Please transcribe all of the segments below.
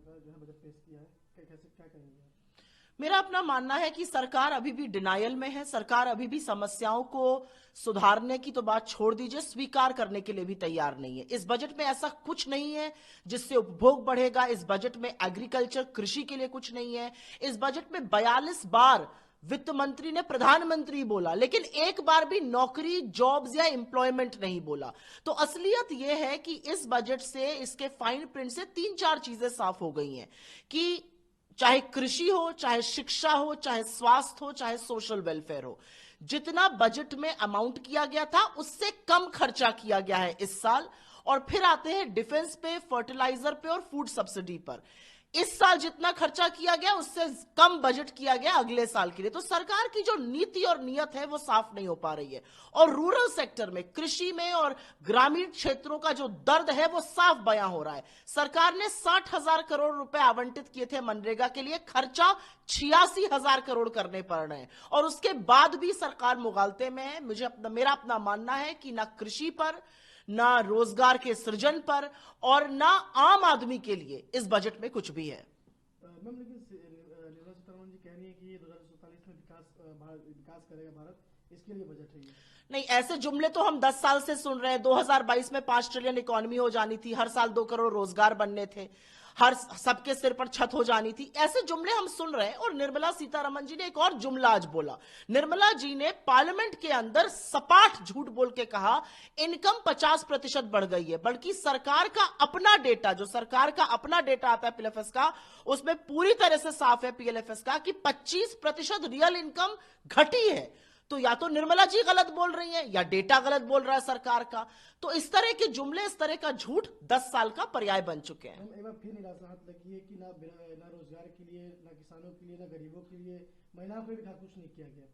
का जो है बजट पेश किया है, कैसे क्या कहेंगे? मेरा अपना मानना है कि सरकार अभी भी डिनायल में है। सरकार अभी भी समस्याओं को सुधारने की तो बात छोड़ दीजिए, स्वीकार करने के लिए भी तैयार नहीं है। इस बजट में ऐसा कुछ नहीं है जिससे उपभोग बढ़ेगा। इस बजट में एग्रीकल्चर, कृषि के लिए कुछ नहीं है। इस बजट में 42 बार वित्त मंत्री ने प्रधानमंत्री बोला, लेकिन एक बार भी नौकरी, जॉब्स या एम्प्लॉयमेंट नहीं बोला। तो असलियत यह है कि इस बजट से, इसके फाइन प्रिंट से 3-4 चीजें साफ हो गई हैं कि चाहे कृषि हो, चाहे शिक्षा हो, चाहे स्वास्थ्य हो, चाहे सोशल वेलफेयर हो, जितना बजट में अमाउंट किया गया था उससे कम खर्चा किया गया है इस साल। और फिर आते हैं डिफेंस पे, फर्टिलाइजर पे और फूड सब्सिडी पर। इस साल जितना खर्चा किया गया उससे कम बजट किया गया अगले साल के लिए। तो सरकार की जो नीति और नियत है वो साफ नहीं हो पा रही है। और रूरल सेक्टर में, कृषि में और ग्रामीण क्षेत्रों का जो दर्द है वो साफ बयां हो रहा है। सरकार ने 60,000 करोड़ रुपए आवंटित किए थे मनरेगा के लिए, खर्चा 86,000 करोड़ करने पड़ रहे हैं और उसके बाद भी सरकार मुगालते में है। मेरा अपना मानना है कि ना कृषि पर, ना रोजगार के सृजन पर और ना आम आदमी के लिए इस बजट में कुछ भी है। मैम, लेकिन निर्मला सीतारमण जी कह रही है कि 2047 में विकास करेगा भारत, इसके लिए बजट है ये। नहीं, ऐसे जुमले तो हम 10 साल से सुन रहे हैं। 2022 में 5 ट्रिलियन इकोनॉमी हो जानी थी, हर साल 2 करोड़ रोजगार बनने थे, हर सबके सिर पर छत हो जानी थी, ऐसे जुमले हम सुन रहे हैं। और निर्मला सीतारमण जी ने एक और जुमला आज बोला। निर्मला जी ने पार्लियामेंट के अंदर सपाट झूठ बोल के कहा इनकम 50% बढ़ गई है, बल्कि सरकार का अपना डेटा, जो सरकार का अपना डेटा आता है पीएलएफएस का, उसमें पूरी तरह से साफ है पीएलएफएस का कि 25% रियल इनकम घटी है। तो या तो निर्मला जी गलत बोल रही हैं या डेटा गलत बोल रहा है सरकार का। तो इस तरह के जुमले, इस तरह का झूठ 10 साल का पर्याय बन चुके हैं। एक बार फिर निराशा हाथ लगी है कि ना रोजगार के लिए, ना किसानों के लिए, ना गरीबों के लिए, महिलाओं के लिए भी कुछ नहीं किया गया।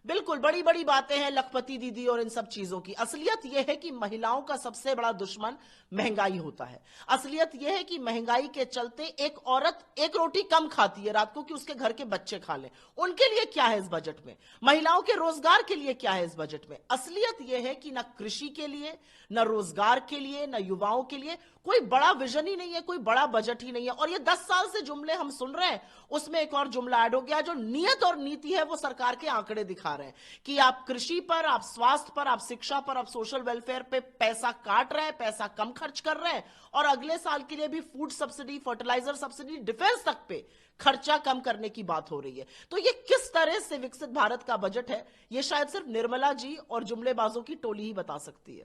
बिल्कुल, बड़ी बड़ी बातें हैं लखपति दीदी और इन सब चीजों की। असलियत यह है कि महिलाओं का सबसे बड़ा दुश्मन महंगाई होता है। असलियत यह है कि महंगाई के चलते एक औरत एक रोटी कम खाती है रात को कि उसके घर के बच्चे खा लें। उनके लिए क्या है इस बजट में? महिलाओं के रोजगार के लिए क्या है इस बजट में? असलियत यह है कि ना कृषि के लिए, ना रोजगार के लिए, ना युवाओं के लिए कोई बड़ा विजन ही नहीं है, कोई बड़ा बजट ही नहीं है। और ये 10 साल से जुमले हम सुन रहे हैं, उसमें एक और जुमला ऐड हो गया। जो नियत और नीति है वो सरकार के आंकड़े दिखा रहे हैं कि आप कृषि पर, आप स्वास्थ्य पर, आप शिक्षा पर, आप सोशल वेलफेयर पे पैसा काट रहे हैं, पैसा कम खर्च कर रहे हैं। और अगले साल के लिए भी food subsidy, fertiliser subsidy, defence तक पे खर्चा कम करने की बात हो रही है। तो ये किस तरह से विकसित भारत का बजट है, ये शायद सिर्फ निर्मला जी और जुमलेबाजों की टोली ही बता सकती है।